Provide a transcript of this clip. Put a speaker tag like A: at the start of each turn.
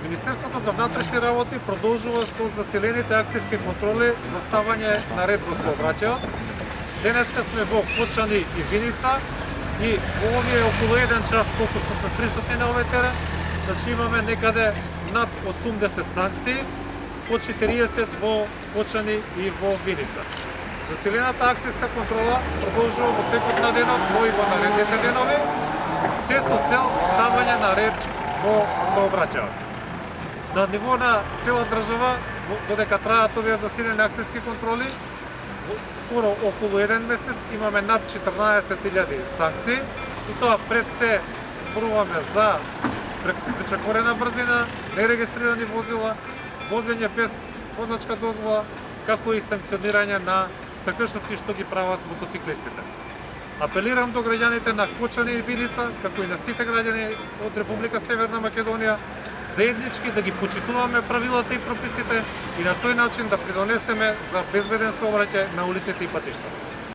A: Министерството за внатрешни работи продолжува со засилените акцијски контроли за ставање на ред во сообраќајот. Денеска сме во Кочани и Виница и во овие околу 1 час колку што сме присутни на овој терен, значи имаме некаде над 80 санкции, по 40 во Кочани и во Виница. Засилената акцијска контрола продолжува во текот на денот, но и во наредните денови, се со цел ставање на ред во сообраќајот. На ниво на цела држава, додека траат овие засилени акцијски контроли, скоро околу 1 месец имаме над 14.000 санкции, и тоа пред се зборуваме за пречекорена брзина, нерегистрирани возила, возење без возачка дозвола, како и санкционирање на прекршоци што ги прават мотоциклистите. Апелирам до граѓаните на Кочани и Виница, како и на сите граѓани од Република Северна Македонија, заеднички да ги почитуваме правилата и прописите и на тој начин да придонесеме за безбеден сообраќај на улиците и патиштата.